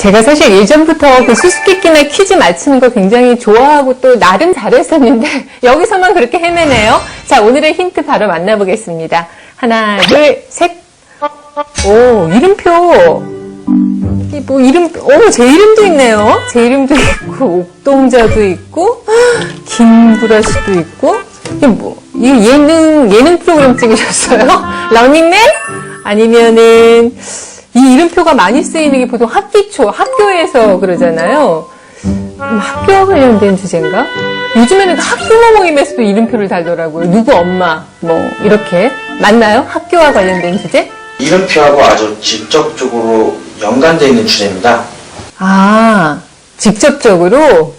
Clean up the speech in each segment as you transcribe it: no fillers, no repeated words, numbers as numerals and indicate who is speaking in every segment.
Speaker 1: 제가 사실 예전부터 그 수수께끼나 퀴즈 맞히는 거 굉장히 좋아하고 또 나름 잘했었는데 여기서만 그렇게 헤매네요. 자, 오늘의 힌트 바로 만나보겠습니다. 하나, 둘, 셋. 오, 이름표. 이게 뭐 제 이름도 있네요. 제 이름도 있고, 옥동자도 있고, 김구라씨도 있고. 이게 이게 예능 프로그램 찍으셨어요? 런닝맨? 아니면은, 이 이름표가 많이 쓰이는 게 보통 학교에서 그러잖아요. 학교와 관련된 주제인가? 요즘에는 학부모 모임에서도 이름표를 달더라고요. 누구 엄마, 이렇게. 맞나요? 학교와 관련된 주제?
Speaker 2: 이름표하고 아주 직접적으로 연관되어 있는 주제입니다.
Speaker 1: 아, 직접적으로?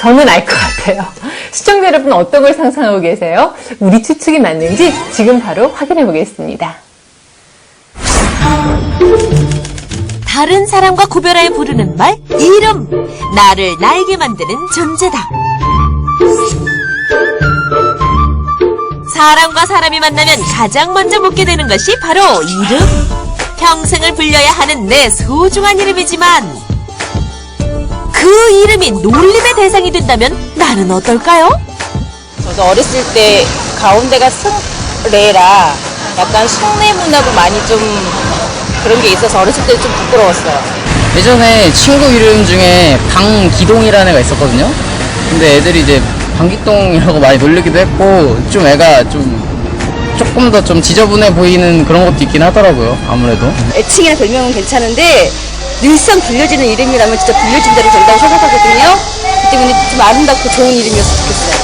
Speaker 1: 저는 알 것 같아요. 시청자 여러분 어떤 걸 상상하고 계세요? 우리 추측이 맞는지 지금 바로 확인해 보겠습니다.
Speaker 3: 다른 사람과 구별하여 부르는 말, 이름. 나를 날게 만드는 존재다. 사람과 사람이 만나면 가장 먼저 묻게 되는 것이 바로 이름. 평생을 불려야 하는 내 소중한 이름이지만 그 이름이 놀림의 대상이 된다면 나는 어떨까요?
Speaker 4: 저도 어렸을 때 가운데가 승래라 약간 숭례 문화도 많이 좀 그런 게 있어서 어렸을 때 좀 부끄러웠어요.
Speaker 5: 예전에 친구 이름 중에 방기동이라는 애가 있었거든요. 근데 애들이 이제 방기동이라고 많이 놀리기도 했고, 좀 애가 조금 더 좀 지저분해 보이는 그런 것도 있긴 하더라고요, 아무래도.
Speaker 6: 애칭이나 별명은 괜찮은데 늘상 불려지는 이름이라면 진짜 불려진 대로 된다고 생각하거든요. 그 때문에 좀 아름답고 좋은 이름이었으면 좋겠어요.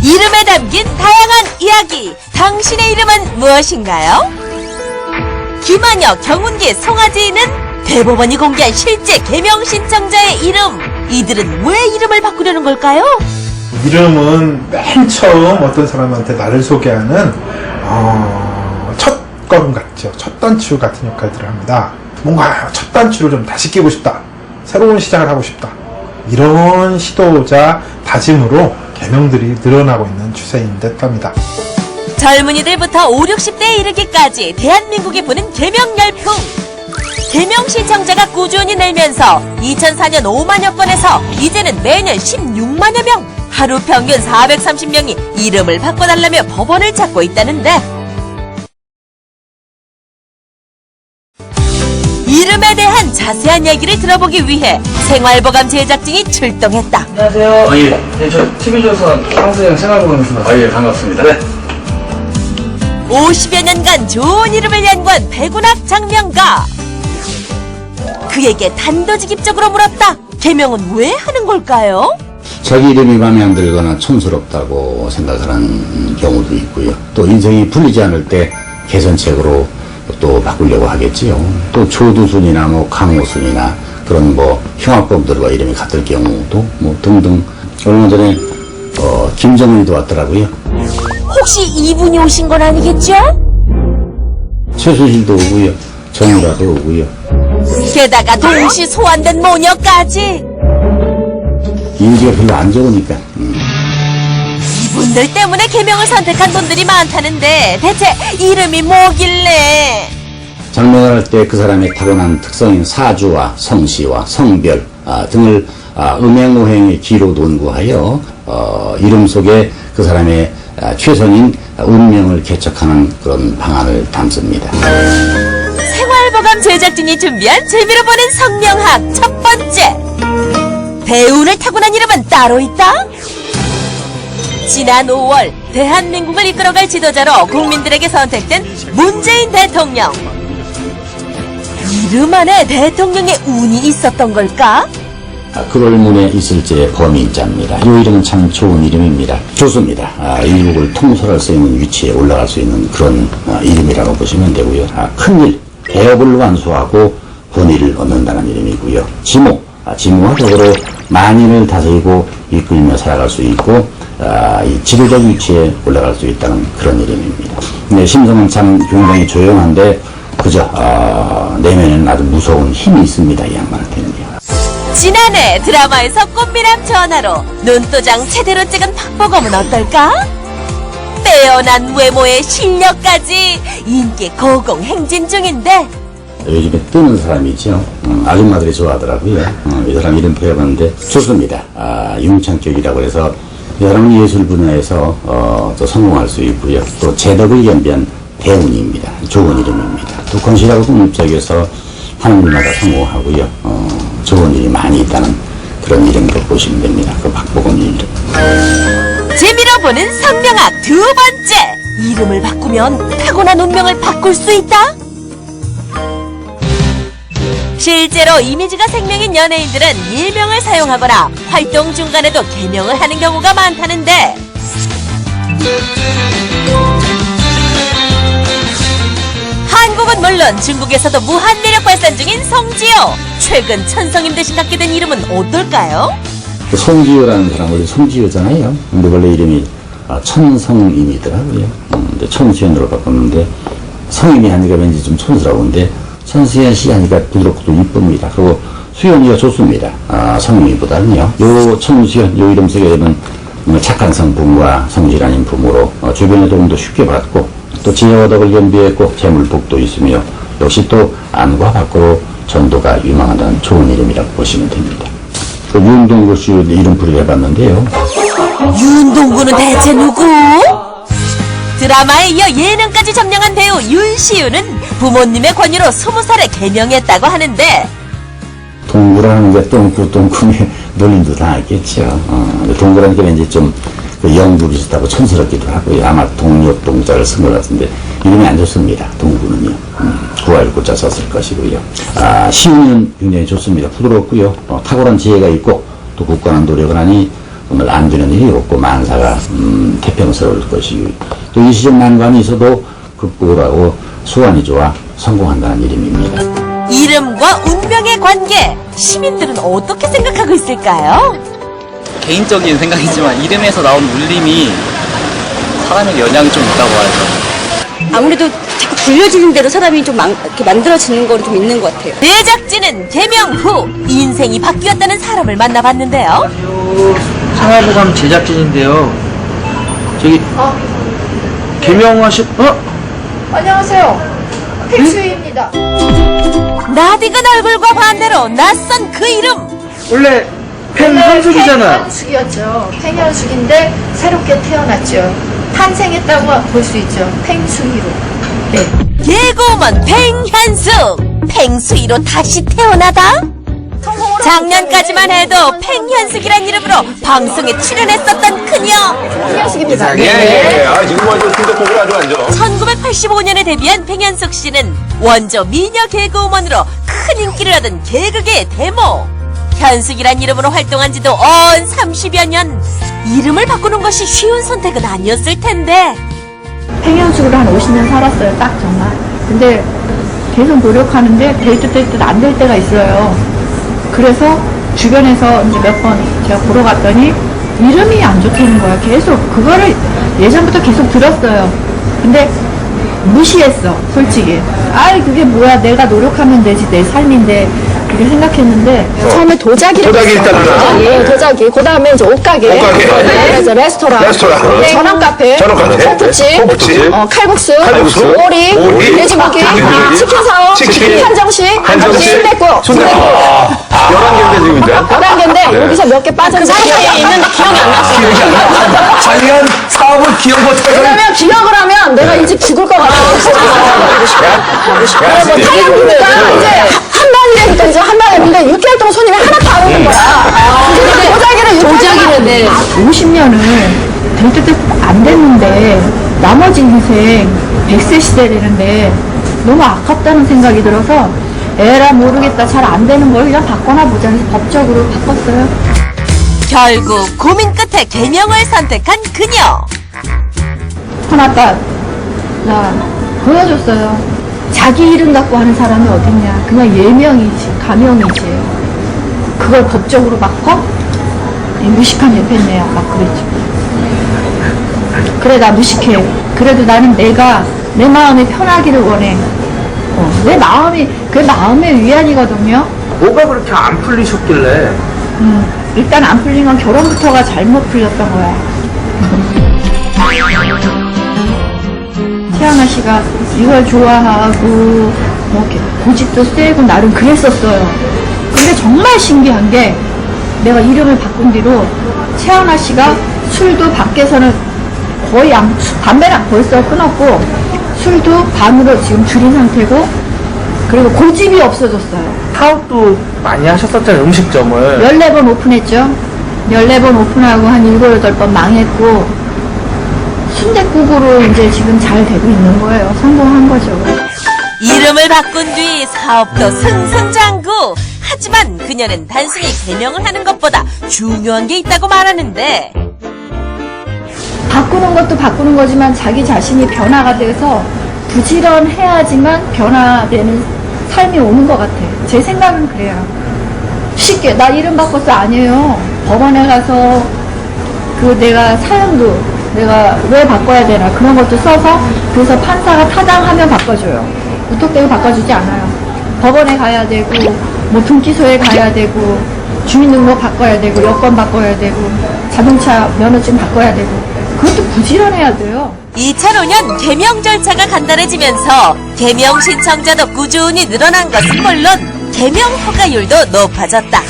Speaker 3: 이름에 담긴 다양한 이야기. 당신의 이름은 무엇인가요? 김한혁, 경운기, 송하지는 대법원이 공개한 실제 개명 신청자의 이름. 이들은 왜 이름을 바꾸려는 걸까요?
Speaker 7: 이름은 맨 처음 어떤 사람한테 나를 소개하는 첫 걸음 같죠. 첫 단추 같은 역할들을 합니다. 뭔가 첫 단추를 좀 다시 끼고 싶다. 새로운 시작을 하고 싶다. 이런 시도자 다짐으로 개명들이 늘어나고 있는 추세인 듯 합니다.
Speaker 3: 젊은이들부터 5, 60대에 이르기까지 대한민국이 부는 개명 열풍. 개명 신청자가 꾸준히 늘면서 2004년 5만여 건에서 이제는 매년 16만여 명. 하루 평균 430명이 이름을 바꿔달라며 법원을 찾고 있다는데 이름에 대한 자세한 얘기를 들어보기 위해 생활보감 제작진이 출동했다.
Speaker 5: 안녕하세요. 예. 저 TV조선 황수영 생활보감에서. 예, 반갑습니다. 네.
Speaker 3: 50여 년간 좋은 이름을 연구한 백운학 장명가. 그에게 단도직입적으로 물었다. 개명은 왜 하는 걸까요?
Speaker 8: 자기 이름이 마음에 안 들거나 촌스럽다고 생각하는 경우도 있고요. 또 인생이 풀리지 않을 때 개선책으로 또 바꾸려고 하겠지요. 또 조두순이나 강호순이나 그런 흉악범들과 이름이 같을 경우도 등등. 얼마 전에 김정은이도 왔더라고요.
Speaker 3: 혹시 이분이 오신 건 아니겠죠?
Speaker 8: 최수실도 오고요. 정유라도 오고요.
Speaker 3: 게다가 동시 소환된 모녀까지.
Speaker 8: 인지가 별로 안 좋으니까.
Speaker 3: 이분들 때문에 개명을 선택한 분들이 많다는데 대체 이름이 뭐길래?
Speaker 8: 장명을 할 때 그 사람의 타고난 특성인 사주와 성씨와 성별 등을 음행오행의 기로 논구하여 이름 속에 그 사람의 최선인 운명을 개척하는 그런 방안을 담습니다.
Speaker 3: 생활보감 제작진이 준비한 재미로 보는 성명학 첫 번째. 대운을 타고난 이름은 따로 있다? 지난 5월 대한민국을 이끌어갈 지도자로 국민들에게 선택된 문재인 대통령. 이름 안에 대통령의 운이 있었던 걸까?
Speaker 8: 그럴문에 있을지의 범인자입니다. 이 이름은 참 좋은 이름입니다. 좋습니다. 일국을 통솔할 수 있는 위치에 올라갈 수 있는 그런 이름이라고 보시면 되고요. 큰일, 대업을 완수하고 권위를 얻는다는 이름이고요. 지모와 더불어 만인을 다스리고 이끌며 살아갈 수 있고 이 지도적 위치에 올라갈 수 있다는 그런 이름입니다. 근데 심성은 참 굉장히 조용한데 그저 내면에는 아주 무서운 힘이 있습니다. 이 양반한테는요.
Speaker 3: 지난해 드라마에서 꽃미남 전화로 눈도장 제대로 찍은 박보검은 어떨까? 빼어난 외모의 실력까지 인기 고공행진 중인데
Speaker 8: 요즘에 뜨는 사람이죠. 아줌마들이 좋아하더라고요. 이 사람 이름 표현하는데 좋습니다. 융창격이라고 해서 이 사람은 예술 분야에서 또 성공할 수 있고요. 또 재덕을 겸비한 대운입니다. 좋은 이름입니다. 또 건실하고 공립적에서 하늘마다 성공하고요. 좋은 일이 많이 있다는 그런 이름으로 보시면 됩니다. 그 박보검 이름.
Speaker 3: 재미로 보는 성명학 두 번째. 이름을 바꾸면 타고난 운명을 바꿀 수 있다? 실제로 이미지가 생명인 연예인들은 일명을 사용하거나 활동 중간에도 개명을 하는 경우가 많다는데 한국은 물론 중국에서도 무한 매력 발산 중인 송지효. 최근 천성임 대신 갖게 된 이름은 어떨까요?
Speaker 8: 송지효라는 사람은 송지효잖아요. 근데 원래 이름이 천성임이더라고요. 근데 천수현으로 바꿨는데 성임이 하니까 왠지 좀 촌스러운데 천수현 씨 하니까 부드럽고 이쁩니다. 그리고 수현이가 좋습니다. 성임이보다는요. 요 천수현 요 이름 쓰게 되면 착한 성품과 성실한 부모로 주변의 도움도 쉽게 받고 또 지혜와 덕을 겸비했고 재물복도 있으며 역시 또 안과 밖으로 전도가 유망하다는 좋은 이름이라고 보시면 됩니다. 그 윤동구 씨 이름풀이를 해봤는데요.
Speaker 3: 윤동구는 대체 누구? 드라마에 이어 예능까지 점령한 배우 윤시윤은 부모님의 권유로 20살에 개명했다고 하는데
Speaker 8: 동구라는 게 똥꾸에 놀린 듯 하겠죠. 동구라는 게 왠지 좀 그 영구 비슷하고 촌스럽기도 하고요. 아마 동력동자를 쓴 것 같은데 이름이 안 좋습니다. 동구는요. 구할 구자 썼을 것이고요. 시윤은 굉장히 좋습니다. 부드럽고요. 탁월한 지혜가 있고 또 굳건한 노력을 하니 오늘 안 되는 일이 없고 만사가 태평스러울 것이고 또 일시적 난관이 있어도 극복을 하고 수완이 좋아 성공한다는 이름입니다.
Speaker 3: 이름과 운명의 관계, 시민들은 어떻게 생각하고 있을까요?
Speaker 5: 개인적인 생각이지만 이름에서 나온 울림이 사람에게 영향이 좀 있다고 하죠.
Speaker 6: 아무래도 자꾸 불려지는 대로 사람이 좀 이렇게 만들어지는 거는 좀 있는 것 같아요.
Speaker 3: 제작진은 개명 후 인생이 바뀌었다는 사람을 만나봤는데요.
Speaker 9: 생활보감 제작진인데요. 저기 개명하신
Speaker 10: 안녕하세요. 팩스입니다.
Speaker 3: 낯익은 얼굴과 반대로 낯선 그 이름.
Speaker 9: 원래 팽현숙이잖아요.
Speaker 10: 팽현숙이었죠. 팽현숙인데 새롭게 태어났죠. 탄생했다고 볼 수 있죠. 팽수희로. 네.
Speaker 3: 개그우먼 팽현숙. 팽수희로 다시 태어나다? 작년까지만 해도 팽현숙이란 이름으로 방송에 출연했었던 그녀.
Speaker 10: 팽현숙입니다.
Speaker 11: 지금 완전 순대국을 아주 완전.
Speaker 3: 1985년에 데뷔한 팽현숙 씨는 원조 미녀 개그우먼으로 큰 인기를 얻은 개그계의 데모. 현숙이란 이름으로 활동한 지도 언 30여 년. 이름을 바꾸는 것이 쉬운 선택은 아니었을 텐데.
Speaker 10: 팽현숙으로 한 50년 살았어요. 딱 정말. 근데 계속 노력하는데 될 듯 안 될 때가 있어요. 그래서 주변에서 이제 몇 번 제가 보러 갔더니 이름이 안 좋다는 거야. 계속 그거를 예전부터 계속 들었어요. 근데 무시했어, 솔직히. 그게 뭐야, 내가 노력하면 되지, 내 삶인데. 그렇게 생각했는데 처음에 도자기를
Speaker 11: 도자기 일단 하나.
Speaker 10: 예, 도자기. 그 다음에 이제 옷가게. 네, 이제 레스토랑. 전원 카페. 호프집. 칼국수. 오리. 돼지고기. 치킨 사업. 한정식. 순댓국.
Speaker 11: 11개인데 지금 이제.
Speaker 10: 11개인데 여기서 몇 개 빠진 사이에 있는데 기억이 안 났어요.
Speaker 11: 자기가 사업을 기억 못해서.
Speaker 10: 왜냐면 기억을 하면 내가 이제 죽을 것 같아요. 타이밍이니까 이제 한방이라니까 이제 한방했는데 6개월 동안 손님이 하나도 안 오는 거야. 도자기를 50년을 될 듯 안 됐는데 나머지 인생 100세 시대라는데 너무 아깝다는 생각이 들어서 에라 모르겠다, 잘 안 되는 걸 그냥 바꿔나 보자 해서 법적으로 바꿨어요.
Speaker 3: 결국 고민 끝에 개명을 선택한 그녀.
Speaker 10: 하나가 나 보여줬어요. 자기 이름 갖고 하는 사람이 어딨냐. 그냥 예명이지, 가명이지. 그걸 법적으로 바꿔? 무식한 옆에네요. 막 그랬죠. 그래, 나 무식해. 그래도 나는 내가 내 마음이 편하기를 원해. 내 마음이, 그 마음의 위안이거든요.
Speaker 9: 뭐가 그렇게 안 풀리셨길래?
Speaker 10: 일단 안 풀린 건 결혼부터가 잘못 풀렸던 거야. 태연아 씨가 이걸 좋아하고 뭐 이렇게 고집도 세고 나름 그랬었어요. 근데 정말 신기한 게 내가 이름을 바꾼 뒤로 최하나 씨가 술도 밖에서는 거의 담배랑 벌써 끊었고 술도 반으로 지금 줄인 상태고 그리고 고집이 없어졌어요.
Speaker 9: 사업도 많이 하셨었잖아요, 음식점을.
Speaker 10: 14번 오픈했죠. 14번 오픈하고 한 7, 8번 망했고 순댓국으로 이제 지금 잘 되고 있는 거예요. 성공한 거죠.
Speaker 3: 이름을 바꾼 뒤 사업도 승승장구. 하지만 그녀는 단순히 개명을 하는 것보다 중요한 게 있다고 말하는데
Speaker 10: 바꾸는 것도 바꾸는 거지만 자기 자신이 변화가 돼서 부지런해야지만 변화되는 삶이 오는 것 같아. 제 생각은 그래요. 쉽게 나 이름 바꿨어 아니에요. 법원에 가서 그 내가 사연도 내가 왜 바꿔야 되나 그런 것도 써서 그래서 판사가 타당하면 바꿔줘요. 무턱대고 바꿔주지 않아요. 법원에 가야 되고 뭐 등기소에 가야 되고 주민등록 바꿔야 되고 여권 바꿔야 되고 자동차 면허증 바꿔야 되고 그것도 부지런해야 돼요.
Speaker 3: 2005년 개명 절차가 간단해지면서 개명 신청자도 꾸준히 늘어난 것은 물론 개명 허가율도 높아졌다.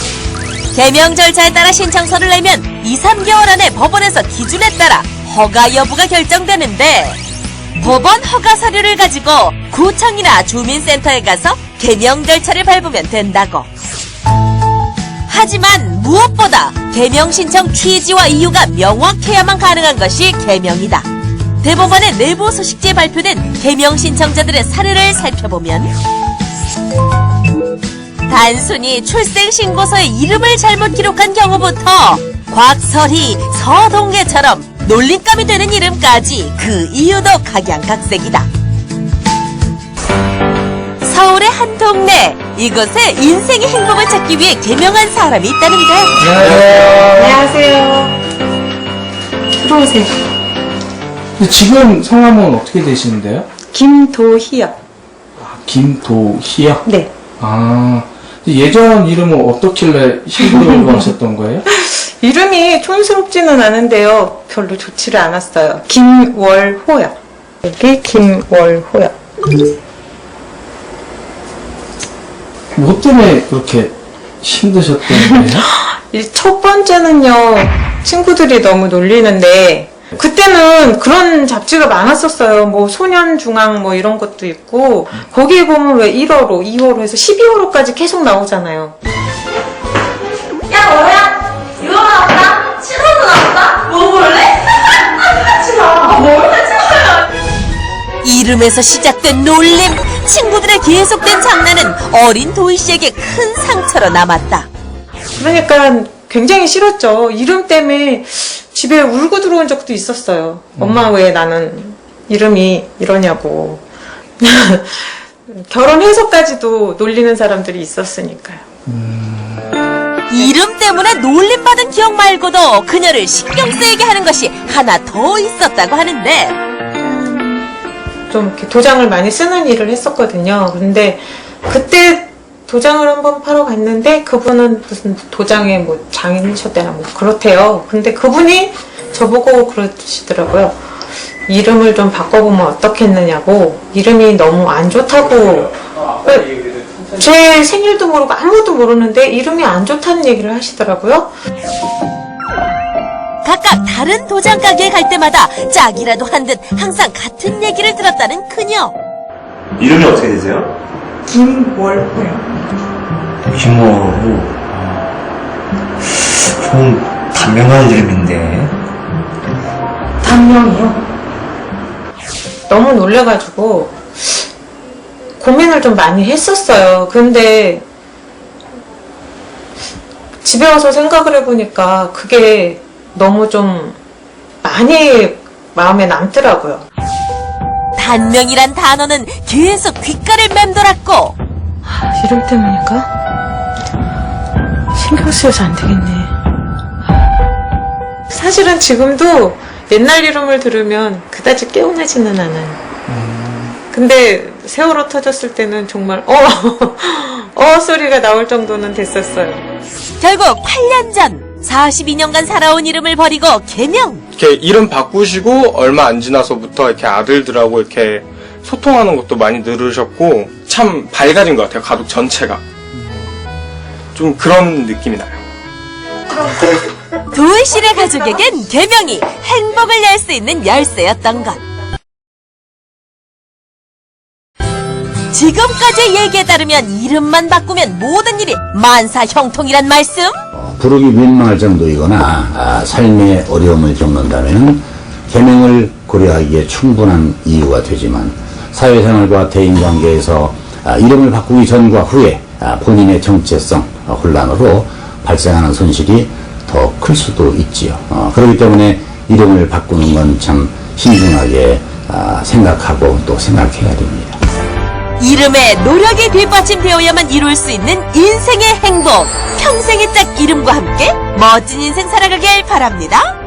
Speaker 3: 개명 절차에 따라 신청서를 내면 2, 3개월 안에 법원에서 기준에 따라 허가 여부가 결정되는데 법원 허가 서류를 가지고 구청이나 주민센터에 가서 개명 절차를 밟으면 된다고. 하지만 무엇보다 개명 신청 취지와 이유가 명확해야만 가능한 것이 개명이다. 대법원의 내부 소식지에 발표된 개명 신청자들의 사례를 살펴보면 단순히 출생신고서에 이름을 잘못 기록한 경우부터 곽설희, 서동계처럼 놀림감이 되는 이름까지 그 이유도 각양각색이다. 서울의 한 동네, 이곳에 인생의 행복을 찾기 위해 개명한 사람이 있다는데.
Speaker 9: 안녕하세요.
Speaker 12: 들어오세요.
Speaker 9: 지금 성함은 어떻게 되시는데요?
Speaker 12: 김도희요.
Speaker 9: 김도희요?
Speaker 12: 네.
Speaker 9: 아, 예전 이름은 어떻길래 힘들어 하셨던 거예요?
Speaker 12: 이름이 촌스럽지는 않은데요. 별로 좋지를 않았어요. 김월호요. 여기 김월호요.
Speaker 9: 뭐 때문에 그렇게 힘드셨던 거예요?
Speaker 12: 이 첫 번째는요. 친구들이 너무 놀리는데 그때는 그런 잡지가 많았었어요. 뭐 소년중앙 뭐 이런 것도 있고 거기에 보면 왜 1호로, 2호로 해서 12호로까지 계속 나오잖아요.
Speaker 3: 야, 뭐야? 이거 나왔다? 신호도 나왔다? 뭐 볼래? 하지 마. 뭘 하지 마. 이름에서 시작된 놀림, 친구들의 계속된 장난은 어린 도희 씨에게 큰 상처로 남았다.
Speaker 12: 그러니까 굉장히 싫었죠. 이름 때문에 집에 울고 들어온 적도 있었어요. 엄마 왜 나는 이름이 이러냐고. 결혼해서까지도 놀리는 사람들이 있었으니까요.
Speaker 3: 이름 때문에 놀림받은 기억 말고도 그녀를 신경 쓰이게 하는 것이 하나 더 있었다고 하는데
Speaker 12: 좀 이렇게 도장을 많이 쓰는 일을 했었거든요. 근데 그때 도장을 한번 팔러 갔는데 그분은 무슨 도장에 뭐 장인이셨대나 뭐 그렇대요. 근데 그분이 저보고 그러시더라고요. 이름을 좀 바꿔보면 어떻겠느냐고. 이름이 너무 안 좋다고. 제 생일도 모르고 아무것도 모르는데 이름이 안 좋다는 얘기를 하시더라고요.
Speaker 3: 각각 다른 도장 가게에 갈 때마다 짝이라도 한 듯 항상 같은 얘기를 들었다는 그녀.
Speaker 11: 이름이 어떻게 되세요?
Speaker 12: 김월호요.
Speaker 11: 김월호. 좀 단명한 이름인데.
Speaker 12: 단명이요? 너무 놀래가지고 고민을 좀 많이 했었어요. 근데 집에 와서 생각을 해보니까 그게 너무 좀 많이 마음에 남더라고요.
Speaker 3: 단명이란 단어는 계속 귓가를 맴돌았고
Speaker 12: 이름 때문인가? 신경 쓰여서 안 되겠네. 사실은 지금도 옛날 이름을 들으면 그다지 깨어나지는 않아요. 근데 세월호 터졌을 때는 정말 소리가 나올 정도는 됐었어요.
Speaker 3: 결국 8년 전 42년간 살아온 이름을 버리고 개명.
Speaker 13: 이렇게 이름 바꾸시고 얼마 안 지나서부터 이렇게 아들들하고 이렇게 소통하는 것도 많이 늘으셨고 참 밝아진 것 같아요. 가족 전체가 좀 그런 느낌이 나요.
Speaker 3: 도희씨네 가족에겐 개명이 행복을 열 수 있는 열쇠였던 것. 지금까지 얘기에 따르면 이름만 바꾸면 모든 일이 만사형통이란 말씀?
Speaker 8: 부르기 민망할 정도이거나 삶의 어려움을 겪는다면 개명을 고려하기에 충분한 이유가 되지만 사회생활과 대인관계에서 이름을 바꾸기 전과 후에 본인의 정체성 혼란으로 발생하는 손실이 더 클 수도 있지요. 그렇기 때문에 이름을 바꾸는 건 참 신중하게 생각하고 또 생각해야 됩니다.
Speaker 3: 이름에 노력이 뒷받침되어야만 이룰 수 있는 인생의 행복. 평생의 짝 이름과 함께 멋진 인생 살아가길 바랍니다.